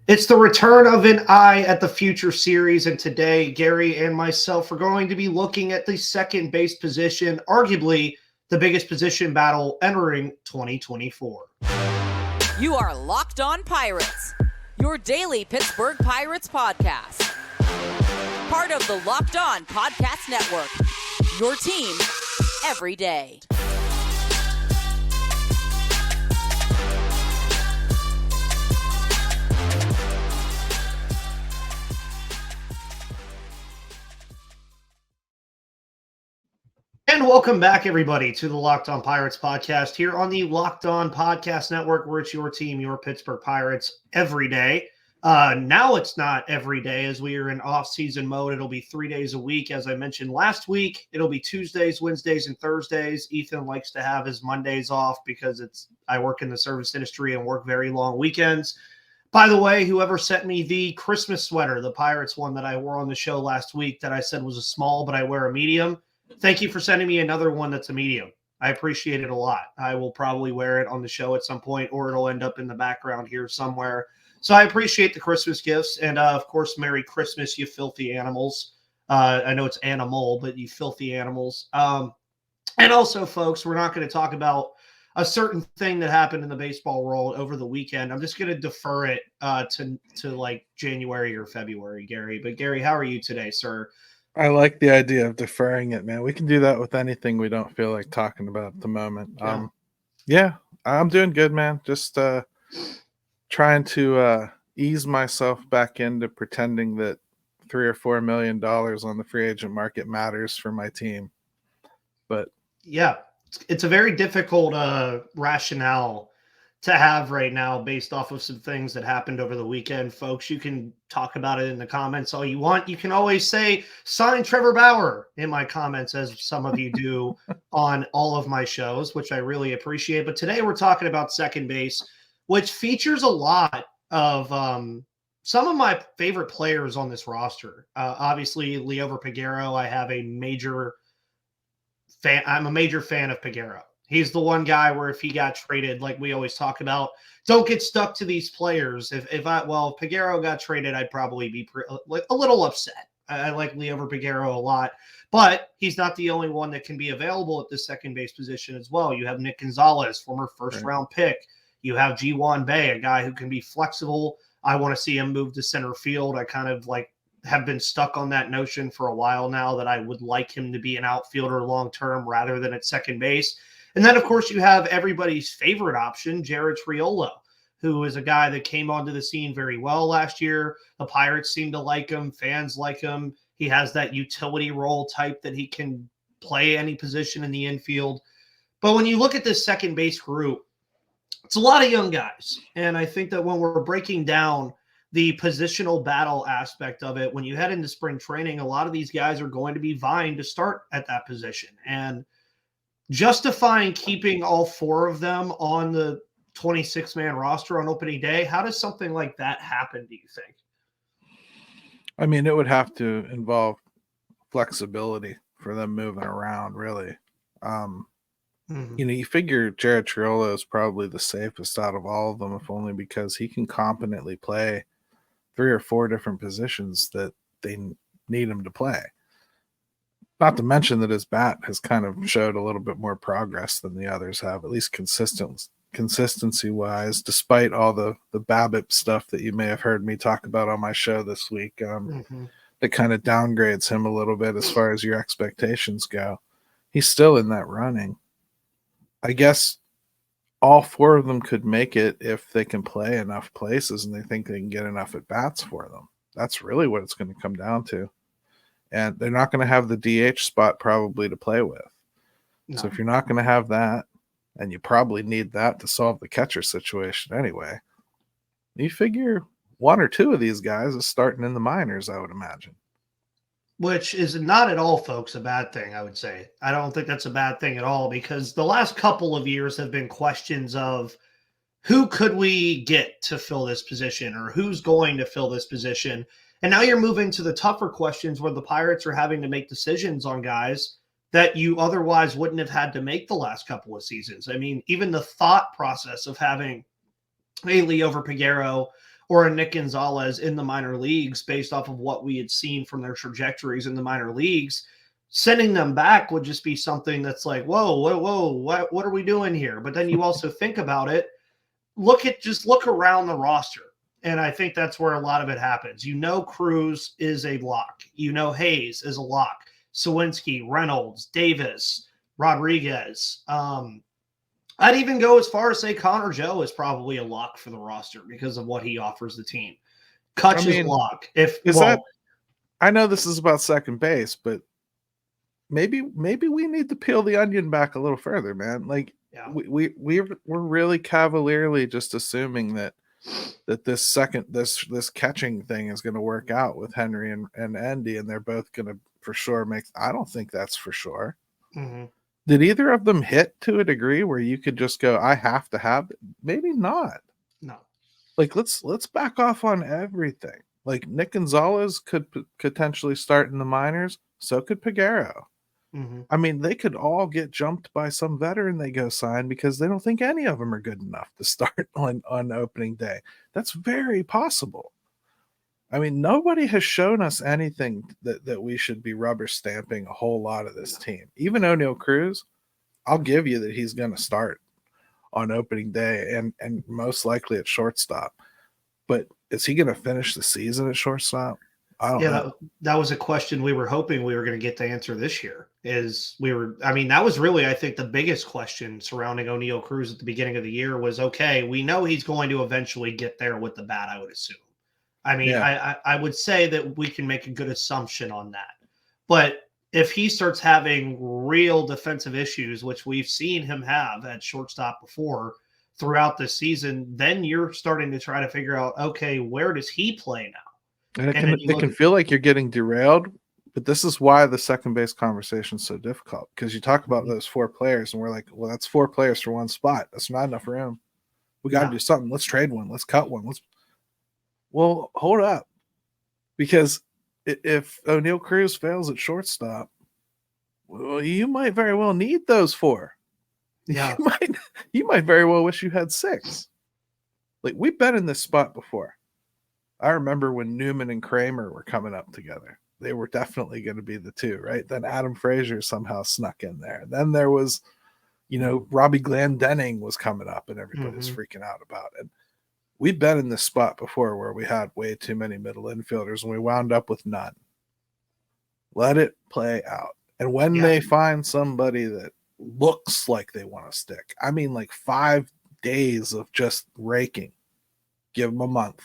It's the return of an Eye at the Future series, and today Gary and myself are going to be looking at the second base position, arguably the biggest position battle entering 2024. You are Locked On Pirates, your daily Pittsburgh Pirates podcast. Part of the Locked On Podcast Network, your team every day. And welcome back, everybody, to the Locked On Pirates podcast here on the Locked On Podcast Network, where it's your team, your Pittsburgh Pirates, every day. Now it's not every day as we are in off-season mode. It'll be 3 days a week. As I mentioned last week, it'll be Tuesdays, Wednesdays, and Thursdays. Ethan likes to have his Mondays off because I work in the service industry and work very long weekends. By the way, whoever sent me the Christmas sweater, the Pirates one that I wore on the show last week that I said was a small, but I wear a medium, thank you for sending me another one that's a medium. I appreciate it a lot. I will probably wear it on the show at some point, or it'll end up in the background here somewhere. So I appreciate the Christmas gifts. And, of course, Merry Christmas, you filthy animals. I know it's animal, but you filthy animals. And also, folks, we're not going to talk about a certain thing that happened in the baseball world over the weekend. I'm just going to defer it to like January or February, Gary. But, Gary, how are you today, sir? I like the idea of deferring it, man. We can do that with anything we don't feel like talking about at the moment. Yeah, I'm doing good, man. Just trying to ease myself back into pretending that $3 or $4 million on the free agent market matters for my team. But yeah, it's a very difficult rationale to have right now based off of some things that happened over the weekend. Folks, you can talk about it in the comments all you want. You can always say, sign Trevor Bauer in my comments, as some of you do on all of my shows, which I really appreciate. But today we're talking about second base, which features a lot of some of my favorite players on this roster. Obviously, Liover Peguero, I'm a major fan of Peguero. He's the one guy where if he got traded, like we always talk about, don't get stuck to these players. If Peguero got traded, I'd probably be a little upset. I like Liover Peguero a lot, but he's not the only one that can be available at the second base position as well. You have Nick Gonzales, former first-round pick. You have Ji-hwan, a guy who can be flexible. I want to see him move to center field. I kind of have been stuck on that notion for a while now that I would like him to be an outfielder long-term rather than at second base. And then, of course, you have everybody's favorite option, Triolo, who is a guy that came onto the scene very well last year. The Pirates seem to like him. Fans like him. He has that utility role type that he can play any position in the infield. But when you look at this second base group, it's a lot of young guys. And I think that when we're breaking down the positional battle aspect of it, when you head into spring training, a lot of these guys are going to be vying to start at that position. And justifying keeping all four of them on the 26-man roster on opening day, how does something like that happen, do you think? I mean, it would have to involve flexibility for them moving around, really. You figure Jared Triolo is probably the safest out of all of them, if only because he can competently play 3 or 4 different positions that they need him to play. Not to mention that his bat has kind of showed a little bit more progress than the others have, at least consistency-wise, despite all the BABIP stuff that you may have heard me talk about on my show this week. That kind of downgrades him a little bit as far as your expectations go. He's still in that running. I guess all 4 of them could make it if they can play enough places and they think they can get enough at-bats for them. That's really what it's going to come down to. And they're not going to have the DH spot probably to play with. No. So if you're not going to have that, and you probably need that to solve the catcher situation anyway, you figure 1 or 2 of these guys is starting in the minors, I would imagine. Which is not at all, folks, a bad thing, I would say. I don't think that's a bad thing at all, because the last couple of years have been questions of who could we get to fill this position or who's going to fill this position. And now you're moving to the tougher questions where the Pirates are having to make decisions on guys that you otherwise wouldn't have had to make the last couple of seasons. I mean, even the thought process of having a Liover Peguero, or a Nick Gonzales in the minor leagues based off of what we had seen from their trajectories in the minor leagues. Sending them back would just be something that's like, whoa, what are we doing here? But then you also think about it, look around the roster. And I think that's where a lot of it happens. Cruz is a lock. Hayes is a lock. Sawinski, Reynolds, Davis, Rodriguez. I'd even go as far as say Connor Joe is probably a lock for the roster because of what he offers the team. Kutch is a lock. I know this is about second base, but maybe we need to peel the onion back a little further, man. Like we're really cavalierly just assuming that this catching thing is going to work out with Henry and Andy, and they're both going to for sure make. I don't think that's for sure. Mm-hmm. Did either of them hit to a degree where you could just go, I have to have it? Maybe not. No. Like let's back off on everything. Like Nick Gonzales could potentially start in the minors. So could Peguero. Mm-hmm. I mean, they could all get jumped by some veteran they go sign because they don't think any of them are good enough to start on opening day. That's very possible. I mean, nobody has shown us anything that we should be rubber stamping a whole lot of this team. Even O'Neal Cruz, I'll give you that he's going to start on opening day and most likely at shortstop. But is he going to finish the season at shortstop? I don't know. That was a question we were hoping we were going to get to answer this year. That was really, I think, the biggest question surrounding O'Neal Cruz at the beginning of the year was, okay, we know he's going to eventually get there with the bat, I would assume. I would say that we can make a good assumption on that. But if he starts having real defensive issues, which we've seen him have at shortstop before throughout the season, then you're starting to try to figure out, okay, where does he play now? And it can feel like you're getting derailed, but this is why the second base conversation is so difficult, because you talk about those four players and we're like, well, that's four players for one spot. That's not enough room. We got to do something. Let's trade one. Let's cut one. Well, hold up, because if O'Neal Cruz fails at shortstop, well, you might very well need those four. Yeah, you might very well wish you had six. Like, we've been in this spot before. I remember when Newman and Kramer were coming up together. They were definitely going to be the two, right? Then Adam Frazier somehow snuck in there. Then there was, Robbie Glendening was coming up and everybody's freaking out about it. We've been in this spot before where we had way too many middle infielders and we wound up with none. Let it play out. And when they find somebody that looks like they want to stick, I mean, like 5 days of just raking, give them a month.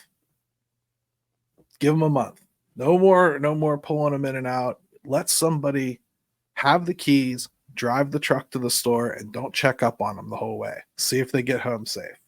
Give them a month. No more pulling them in and out. Let somebody have the keys, drive the truck to the store, and don't check up on them the whole way. See if they get home safe.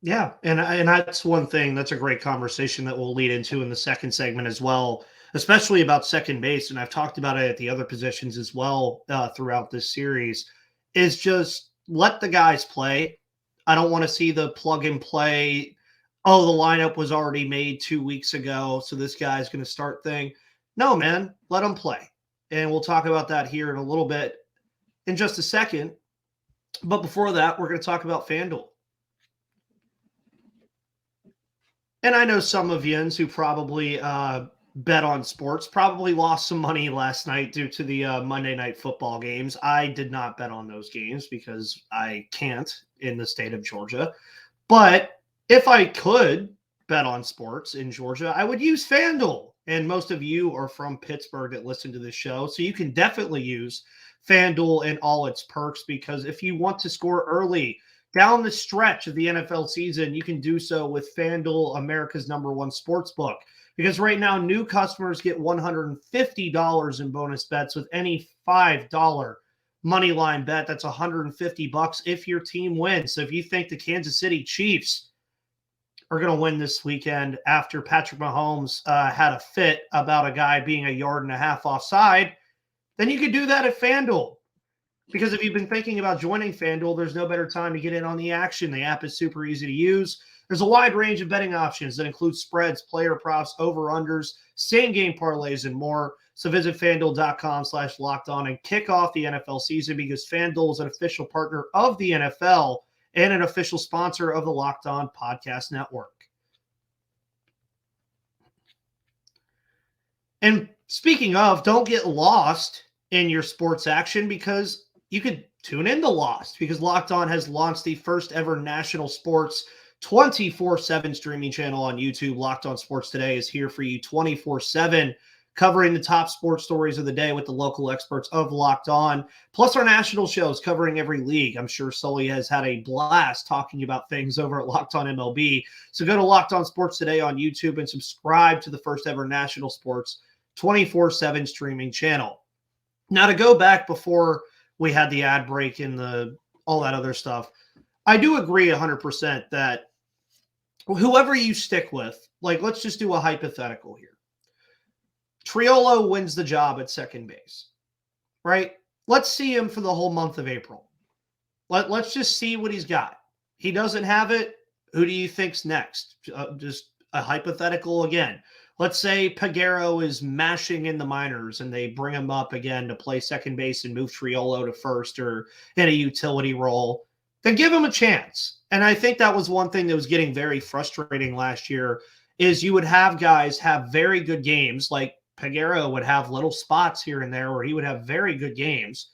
Yeah, and that's one thing. That's a great conversation that we'll lead into in the second segment as well, especially about second base. And I've talked about it at the other positions as well throughout this series, is just let the guys play. I don't want to see the plug and play. Oh, the lineup was already made 2 weeks ago, so this guy's going to start thing. No, man, let them play. And we'll talk about that here in a little bit in just a second. But before that, we're going to talk about FanDuel. And I know some of yins who probably bet on sports probably lost some money last night due to the Monday Night Football games. I did not bet on those games because I can't in the state of Georgia. But if I could bet on sports in Georgia, I would use FanDuel. And most of you are from Pittsburgh that listen to this show, so you can definitely use FanDuel and all its perks, because if you want to score early down the stretch of the NFL season, you can do so with FanDuel, America's number one sportsbook. Because right now, new customers get $150 in bonus bets with any $5 money line bet. That's $150 if your team wins. So if you think the Kansas City Chiefs are going to win this weekend after Patrick Mahomes had a fit about a guy being 1.5 yards offside, then you could do that at FanDuel. Because if you've been thinking about joining FanDuel, there's no better time to get in on the action. The app is super easy to use. There's a wide range of betting options that include spreads, player props, over-unders, same-game parlays, and more. So visit FanDuel.com/lockedon and kick off the NFL season, because FanDuel is an official partner of the NFL and an official sponsor of the Locked On Podcast Network. And speaking of, don't get lost in your sports action because you could tune into Lost because Locked On has launched the first ever national sports 24/7 streaming channel on YouTube. Locked On Sports Today is here for you 24/7, covering the top sports stories of the day with the local experts of Locked On, plus our national shows covering every league. I'm sure Sully has had a blast talking about things over at Locked On MLB. So go to Locked On Sports Today on YouTube and subscribe to the first ever national sports 24/7 streaming channel. Now, to go back before we had the ad break and all that other stuff, I do agree 100% that whoever you stick with, like, let's just do a hypothetical here. Triolo wins the job at second base, right? Let's see him for the whole month of April. Let's just see what he's got. He doesn't have it. Who do you think's next? Just a hypothetical again. Let's say Peguero is mashing in the minors and they bring him up again to play second base and move Triolo to first or in a utility role. Then give him a chance. And I think that was one thing that was getting very frustrating last year is you would have guys have very good games, like Peguero would have little spots here and there where he would have very good games,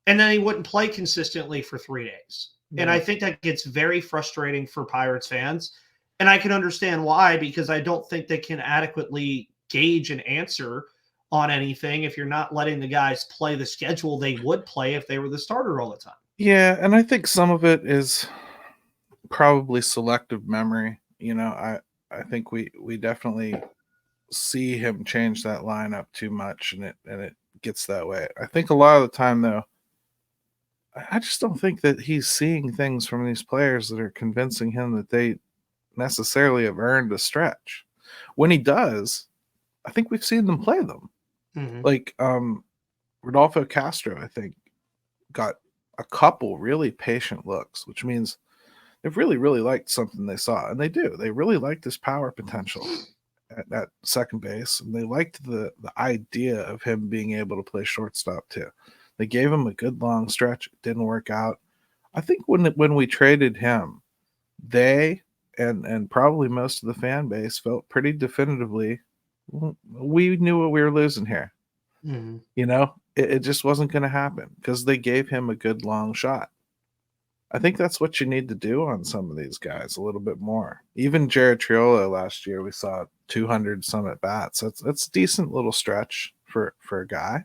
and then he wouldn't play consistently for 3 days. Yeah. And I think that gets very frustrating for Pirates fans. And I can understand why, because I don't think they can adequately gauge an answer on anything if you're not letting the guys play the schedule they would play if they were the starter all the time. Yeah, and I think some of it is probably selective memory. You know, I think we definitely see him change that lineup too much, and it gets that way. I think a lot of the time, though, I just don't think that he's seeing things from these players that are convincing him that they necessarily have earned a stretch. When he does, I think we've seen them play them. Mm-hmm. Like Rodolfo Castro, I think, got a couple really patient looks, which means they've really, really liked something they saw. And they do. They really liked his power potential at second base. And they liked the idea of him being able to play shortstop too. They gave him a good long stretch. It didn't work out. I think when we traded him, they and probably most of the fan base felt pretty definitively we knew what we were losing here. Mm-hmm. You know, it just wasn't going to happen because they gave him a good long shot. I think that's what you need to do on some of these guys a little bit more. Even Jared Triolo last year, we saw 200 some at bats. That's a decent little stretch for a guy.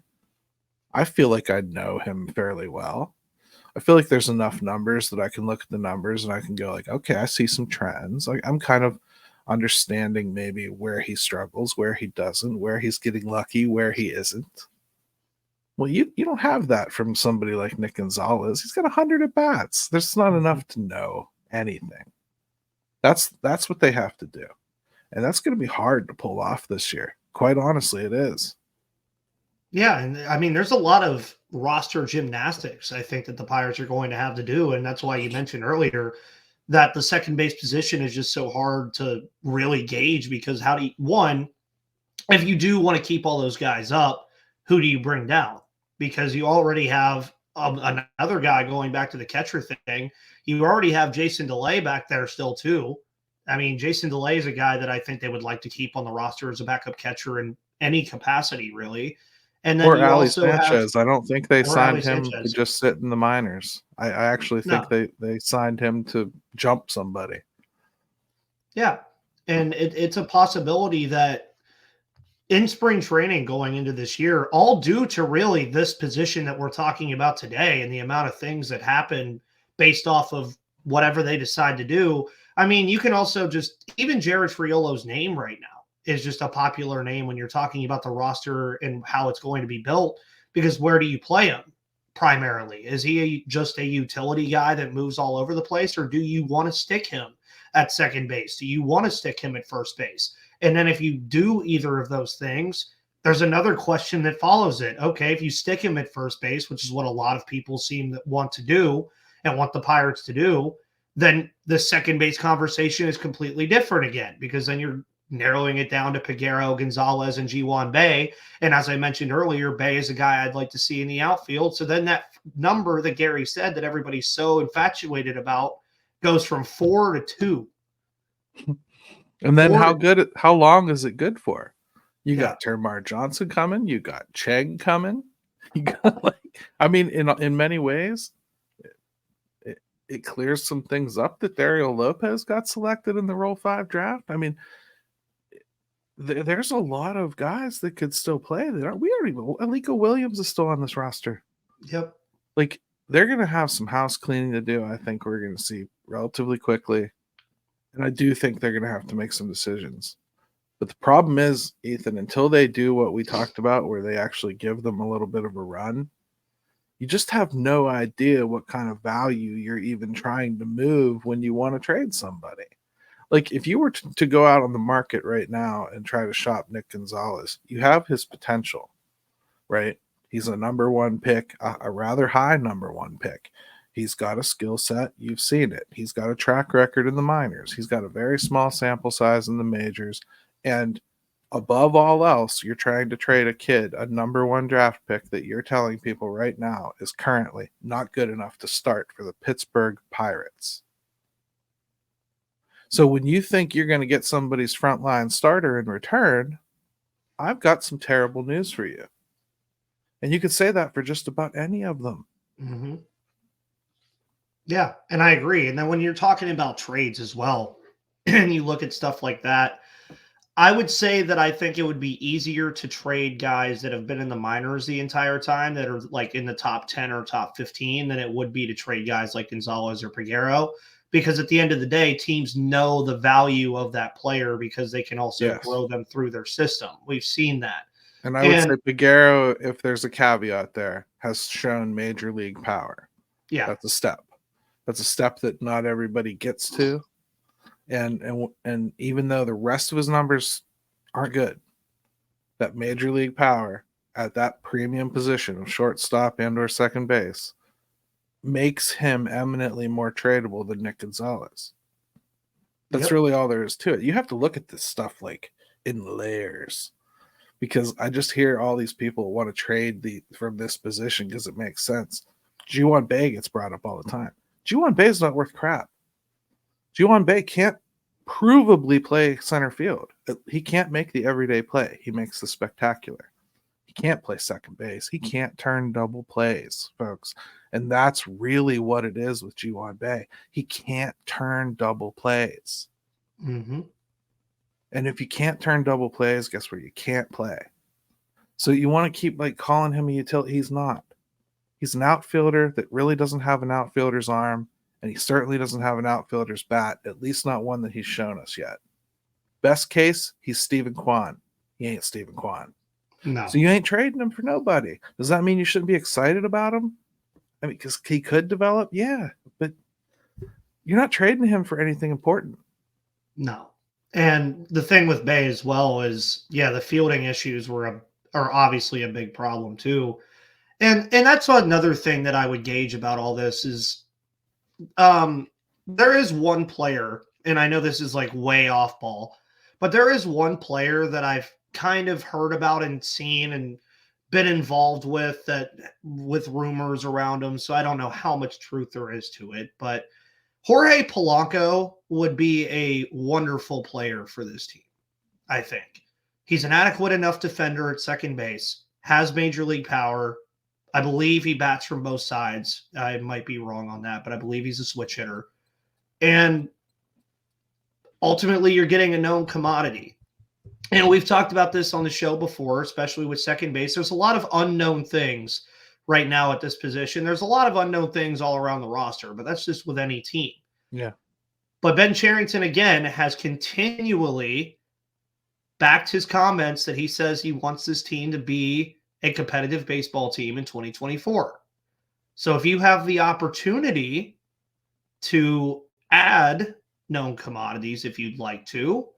I feel like I know him fairly well. I feel like there's enough numbers that I can look at the numbers and I can go like, okay, I see some trends. Like I'm kind of understanding maybe where he struggles, where he doesn't, where he's getting lucky, where he isn't. Well, you don't have that from somebody like Nick Gonzales. He's got 100 at bats. There's not enough to know anything. That's what they have to do. And that's going to be hard to pull off this year. Quite honestly, it is. Yeah, and I mean, there's a lot of roster gymnastics I think that the Pirates are going to have to do, and that's why you mentioned earlier that the second base position is just so hard to really gauge because if you do want to keep all those guys up, who do you bring down? Because you already have another guy going back to the catcher thing. You already have Jason DeLay back there still too. I mean, Jason DeLay is a guy that I think they would like to keep on the roster as a backup catcher in any capacity, really. And then or Ali Sanchez. I don't think they signed him to just sit in the minors. I actually think they signed him to jump somebody. Yeah, and it's a possibility that in spring training going into this year, all due to really this position that we're talking about today and the amount of things that happen based off of whatever they decide to do. I mean, you can also even Jared Triolo's name right now is just a popular name when you're talking about the roster and how it's going to be built, because where do you play him primarily? Is he just a utility guy that moves all over the place, or do you want to stick him at second base? Do you want to stick him at first base? And then if you do either of those things, there's another question that follows it. Okay, if you stick him at first base, which is what a lot of people seem to want to do and want the Pirates to do, then the second base conversation is completely different again, because then you're narrowing it down to Peguero, Gonzales, and Ji-hwan Bae. And as I mentioned earlier, Bae is a guy I'd like to see in the outfield. So then that number that Gary said that everybody's so infatuated about goes from 4 to 2. And then how long is it good for? You got Termarr Johnson coming. You got Cheng coming. You got in many ways, it clears some things up that Dario Lopez got selected in the Roll 5 draft. I mean, there's a lot of guys that could still play. Alika Williams is still on this roster. Yep. Like, they're going to have some house cleaning to do. I think we're going to see relatively quickly. And I do think they're going to have to make some decisions. But the problem is, Ethan, until they do what we talked about, where they actually give them a little bit of a run, you just have no idea what kind of value you're even trying to move when you want to trade somebody. Like, if you were to go out on the market right now and try to shop Nick Gonzales, you have his potential, right? He's a number one pick, a rather high number one pick. He's got a skill set. You've seen it. He's got a track record in the minors. He's got a very small sample size in the majors. And above all else, you're trying to trade a kid, a number one draft pick that you're telling people right now is currently not good enough to start for the Pittsburgh Pirates. So when you think you're going to get somebody's frontline starter in return, I've got some terrible news for you. And you could say that for just about any of them. Mm-hmm. Yeah, and I agree. And then when you're talking about trades as well, and you look at stuff like that, I would say that I think it would be easier to trade guys that have been in the minors the entire time that are like in the top 10 or top 15 than it would be to trade guys like Gonzales or Peguero, because at the end of the day, teams know the value of that player because they can also grow them through their system. We've seen that. And I would say Peguero, if there's a caveat there, has shown major league power. Yeah. That's a step. That's a step that not everybody gets to. And even though the rest of his numbers aren't good, that major league power at that premium position of shortstop and or second base makes him eminently more tradable than Nick Gonzales. That's really all there is to it. You have to look at this stuff like in layers, because I just hear all these people want to trade from this position because it makes sense. Ji-hwan Bae gets brought up all the time. Ji-hwan Bae is not worth crap. Ji-hwan Bae can't provably play center field. He can't make the everyday play. He makes the spectacular. He can't play second base. He can't turn double plays, folks. And that's really what it is with Ji-hwan Bae. He can't turn double plays. Mm-hmm. And if you can't turn double plays, guess where you can't play? So you want to keep calling him a utility. He's not. He's an outfielder that really doesn't have an outfielder's arm. And he certainly doesn't have an outfielder's bat, at least not one that he's shown us yet. Best case, he's Steven Kwan. He ain't Steven Kwan. No. So you ain't trading him for nobody. Does that mean you shouldn't be excited about him? I mean, because he could develop? Yeah, but you're not trading him for anything important. No. And the thing with Bae as well is, the fielding issues are obviously a big problem too. And that's another thing that I would gauge about all this is, there is one player, and I know this is way off ball, but there is one player that I've kind of heard about and seen and been involved with rumors around him. So I don't know how much truth there is to it, but Jorge Polanco would be a wonderful player for this team. I think he's an adequate enough defender at second base, has major league power. I believe he bats from both sides. I might be wrong on that, but I believe he's a switch hitter. And ultimately, you're getting a known commodity. And we've talked about this on the show before, especially with second base. There's a lot of unknown things right now at this position. There's a lot of unknown things all around the roster, but that's just with any team. Yeah. But Ben Cherington, again, has continually backed his comments that he says he wants this team to be a competitive baseball team in 2024. So if you have the opportunity to add known commodities, if you'd like to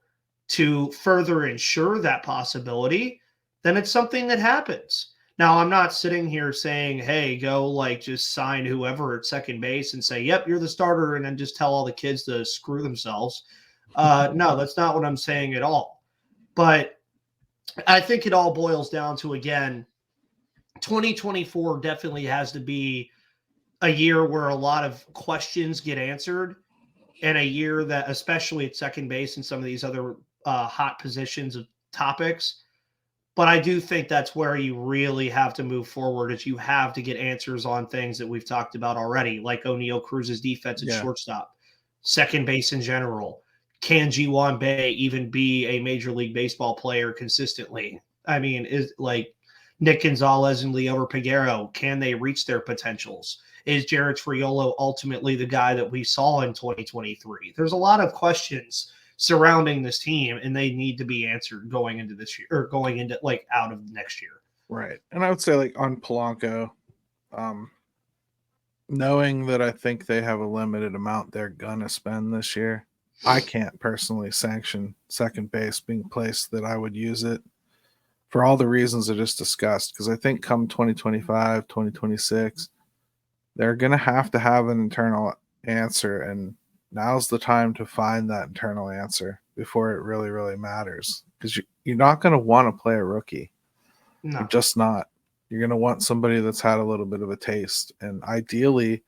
further ensure that possibility, then it's something that happens. Now, I'm not sitting here saying, hey, go just sign whoever at second base and say, yep, you're the starter, and then just tell all the kids to screw themselves. No, that's not what I'm saying at all. But I think it all boils down to, again, 2024 definitely has to be a year where a lot of questions get answered, and a year that, especially at second base and some of these other hot positions of topics, But I do think that's where you really have to move forward, is you have to get answers on things that we've talked about already, like O'Neal Cruz's defense at shortstop, second base in general. Can Ji-hwan even be a Major League Baseball player consistently? I mean, is like Nick Gonzales and Liover Peguero, can they reach their potentials? Is Jared Triolo ultimately the guy that we saw in 2023? There's a lot of questions surrounding this team, and they need to be answered going into this year, or going into like out of next year. Right. And I would say, like, on Polanco, knowing that I think they have a limited amount they're gonna spend this year, I can't personally sanction second base being placed that I would use it for all the reasons I just discussed. Because I think come 2025, 2026, they're going to have an internal answer. And now's the time to find that internal answer before it really, really matters. Because you're not going to want to play a rookie. No. You're just not. You're going to want somebody that's had a little bit of a taste. And ideally,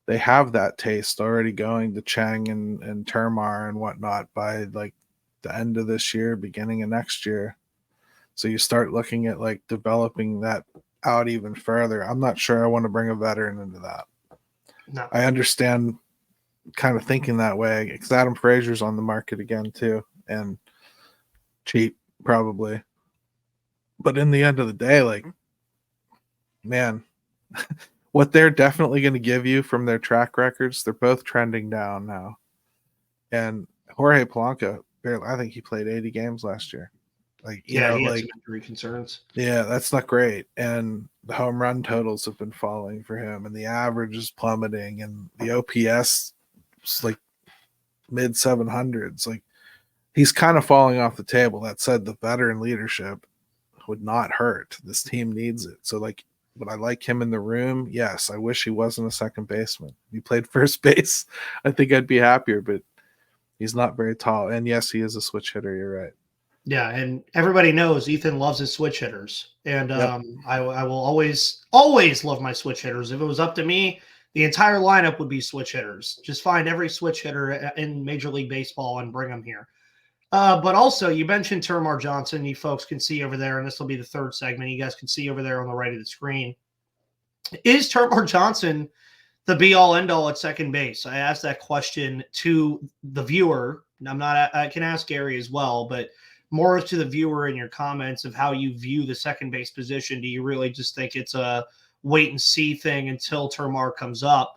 they have that taste already going to Chang and Termarr and whatnot by like the end of this year, beginning of next year. So you start looking at like developing that out even further. I'm not sure I want to bring a veteran into that. No. I understand kind of thinking that way because Adam Frazier's on the market again too, and cheap probably. But in the end of the day, like, man, what they're definitely going to give you from their track records, they're both trending down now. And Jorge Polanco, I think he played 80 games last year. Like, he had like some injury concerns. Yeah, that's not great. And the home run totals have been falling for him, and the average is plummeting, and the OPS is like mid 700s. Like, he's kind of falling off the table. That said, the veteran leadership would not hurt. This team needs it. So, like, would I like him in the room? Yes. I wish he wasn't a second baseman. If he played first base, I think I'd be happier, but he's not very tall. And yes, he is a switch hitter. You're right. Yeah, and everybody knows Ethan loves his switch hitters, and I will always love my switch hitters. If it was up to me, the entire lineup would be switch hitters. Just find every switch hitter in Major League Baseball and bring them here. But also, you mentioned Termarr Johnson. You folks can see over there, and this will be the third segment. You guys can see over there on the right of the screen. Is Termarr Johnson the be-all, end-all at second base? I asked that question to the viewer. I can ask Gary as well, but more to the viewer in your comments of how you view the second base position. Do you really just think it's a wait and see thing until Termarr comes up?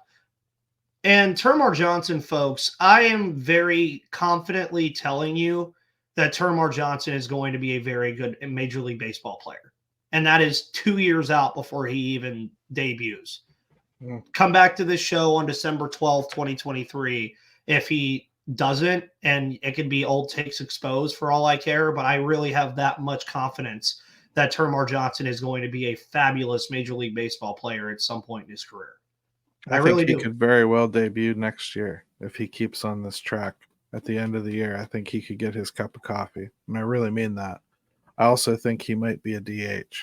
And Termarr Johnson, folks, I am very confidently telling you that Termarr Johnson is going to be a very good Major League Baseball player. And that is 2 years out before he even debuts. Come back to this show on December 12th, 2023. If he doesn't, and it can be old takes exposed for all I care, but I really have that much confidence that Termarr Johnson is going to be a fabulous Major League Baseball player at some point in his career. I really think he could very well debut next year if he keeps on this track at the end of the year. I think he could get his cup of coffee, and I really mean that. I also think he might be a DH,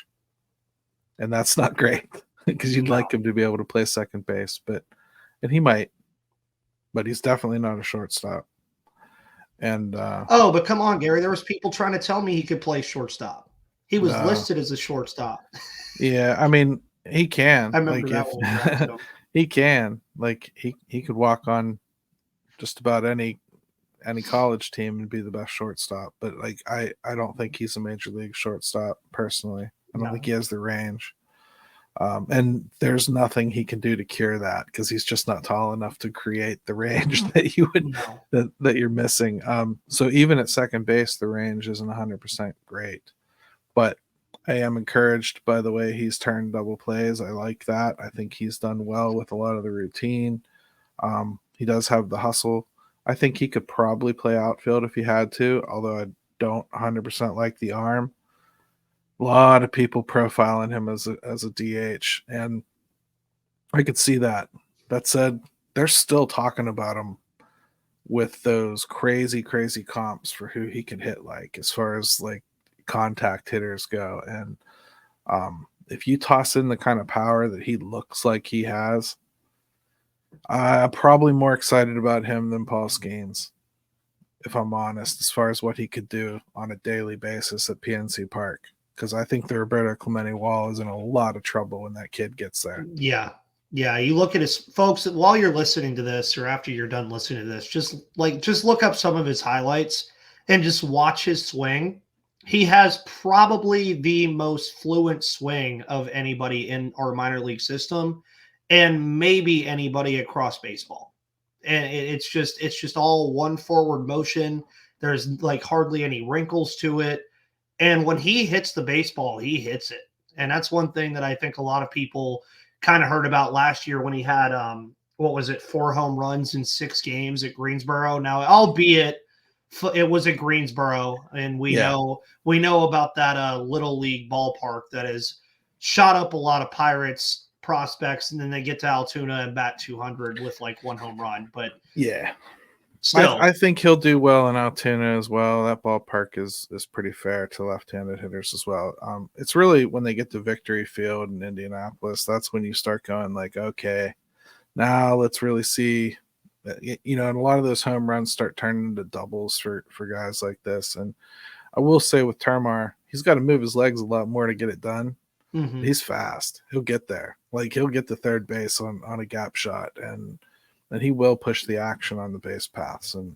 and that's not great because you'd like him to be able to play second base, and he might. But he's definitely not a shortstop. And but come on, Gary. There was people trying to tell me he could play shortstop. He was listed as a shortstop. Yeah, I mean, he can. I remember that one. He can. Like, he could walk on just about any college team and be the best shortstop. But like, I don't think he's a major league shortstop personally. I don't think he has the range. And there's nothing he can do to cure that because he's just not tall enough to create the range that you would that you're missing. So even at second base, the range isn't 100% great. But I am encouraged by the way he's turned double plays. I like that. I think he's done well with a lot of the routine. He does have the hustle. I think he could probably play outfield if he had to, although I don't 100% like the arm. A lot of people profiling him as a DH, and I could see that. That said, they're still talking about him with those crazy, crazy comps for who he can hit like as far as like contact hitters go. And if you toss in the kind of power that he looks like he has, I'm probably more excited about him than Paul Skeens, if I'm honest, as far as what he could do on a daily basis at PNC Park. because I think the Roberto Clemente wall is in a lot of trouble when that kid gets there. Yeah. Yeah. You look at his folks while you're listening to this or after you're done listening to this, just look up some of his highlights and just watch his swing. He has probably the most fluent swing of anybody in our minor league system and maybe anybody across baseball. And it's just all one forward motion. There's like hardly any wrinkles to it. And when he hits the baseball, he hits it. And that's one thing that I think a lot of people kind of heard about last year when he had, 4 home runs in 6 games at Greensboro. Now, albeit it was at Greensboro, and we know about that little league ballpark that has shot up a lot of Pirates prospects, and then they get to Altoona and bat 200 with like 1 home run. But yeah, still, I think he'll do well in Altoona as well. That ballpark is pretty fair to left-handed hitters as well. It's really when they get to Victory Field in Indianapolis, that's when you start going like, okay, now let's really see. And a lot of those home runs start turning into doubles for guys like this. And I will say with Termarr, he's got to move his legs a lot more to get it done. mm-hmm. He's fast. He'll get there. Like he'll get to third base on a gap shot, and he will push the action on the base paths. And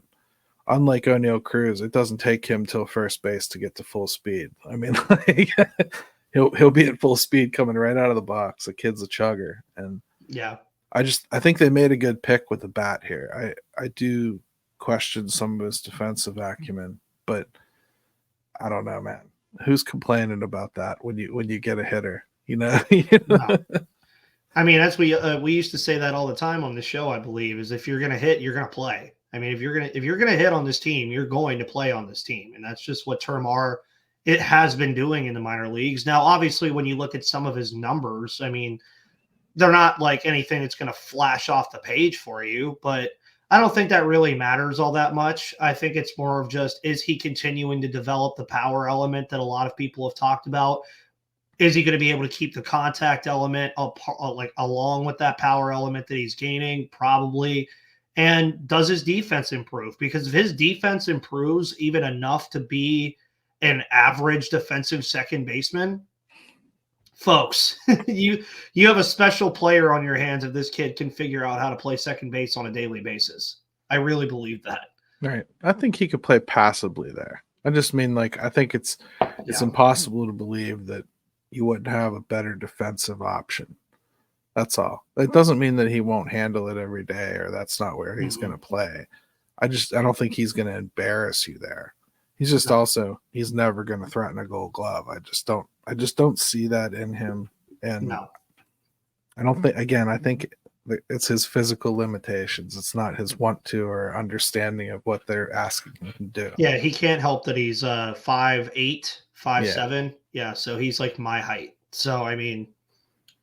unlike O'Neal Cruz, it doesn't take him till first base to get to full speed. I mean, like, he'll be at full speed coming right out of the box. The kid's a chugger. And yeah. I think they made a good pick with the bat here. I do question some of his defensive acumen, but I don't know, man. Who's complaining about that when you get a hitter? No. I mean, as we used to say that all the time on the show, I believe, is if you're going to hit, you're going to play. I mean, if you're going to hit on this team, you're going to play on this team, and that's just what Termarr it has been doing in the minor leagues. Now, obviously, when you look at some of his numbers, I mean, they're not like anything that's going to flash off the page for you, but I don't think that really matters all that much. I think it's more of just, is he continuing to develop the power element that a lot of people have talked about? Is he going to be able to keep the contact element up, like along with that power element that he's gaining? Probably. And does his defense improve? Because if his defense improves even enough to be an average defensive second baseman, folks, you have a special player on your hands if this kid can figure out how to play second base on a daily basis. I really believe that. Right. I think he could play passably there. I just mean, like, I think it's impossible to believe that you wouldn't have a better defensive option. That's all. It doesn't mean that he won't handle it every day or that's not where he's going to play. I don't think he's going to embarrass you there. He's just he's never going to threaten a Gold Glove. I just don't see that in him. And I don't think, again, I think it's his physical limitations. It's not his want to or understanding of what they're asking him to do. Yeah, he can't help that he's 5'8", 5'7". Yeah, so he's like my height. So, I mean,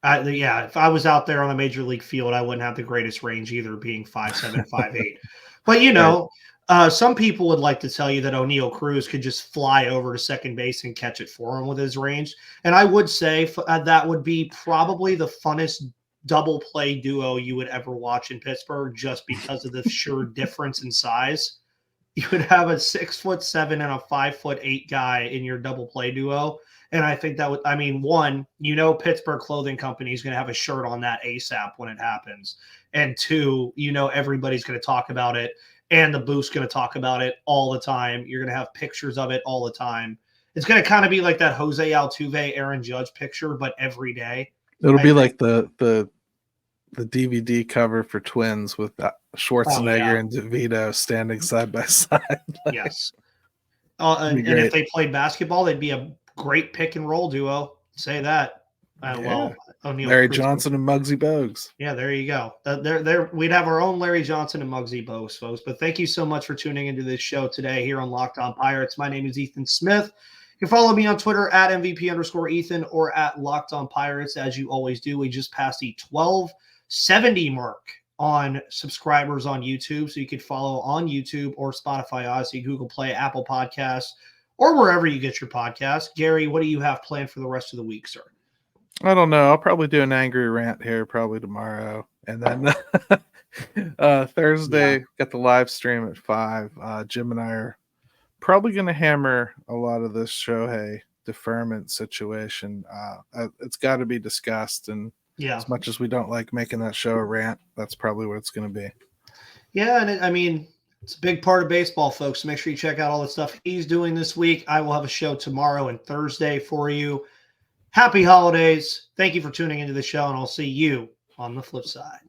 if I was out there on a major league field, I wouldn't have the greatest range either, being 5'7", 5'8". But, some people would like to tell you that O'Neal Cruz could just fly over to second base and catch it for him with his range. And I would say that would be probably the funnest double play duo you would ever watch in Pittsburgh, just because of the sheer difference in size. You would have a 6'7" and a 5'8" guy in your double play duo. And I think that would, I mean, one, Pittsburgh Clothing Company is going to have a shirt on that ASAP when it happens. And two, everybody's going to talk about it. And the booth's going to talk about it all the time. You're going to have pictures of it all the time. It's going to kind of be like that Jose Altuve, Aaron Judge picture, but every day. It'll be like the DVD cover for Twins with Schwarzenegger and DeVito standing side by side. Yes. And if they played basketball, they'd be a great pick and roll duo. Say that. Larry Johnson and Muggsy Bogues. Yeah, there you go. There we'd have our own Larry Johnson and Muggsy Bogues, folks. But thank you so much for tuning into this show today here on Locked On Pirates. My name is Ethan Smith. You can follow me on Twitter at MVP_Ethan or at Locked On Pirates, as you always do. We just passed the 1270 mark on subscribers on YouTube, so you can follow on YouTube or Spotify, Odyssey, Google Play, Apple Podcasts, or wherever you get your podcasts. Gary, what do you have planned for the rest of the week, sir? I don't know. I'll probably do an angry rant here probably tomorrow. And then Thursday, got the live stream at 5. Jim and I are probably going to hammer a lot of this Shohei deferment situation. It's got to be discussed. And as much as we don't like making that show a rant, that's probably what it's going to be. Yeah, and I mean, it's a big part of baseball, folks. So make sure you check out all the stuff he's doing this week. I will have a show tomorrow and Thursday for you. Happy holidays. Thank you for tuning into the show, and I'll see you on the flip side.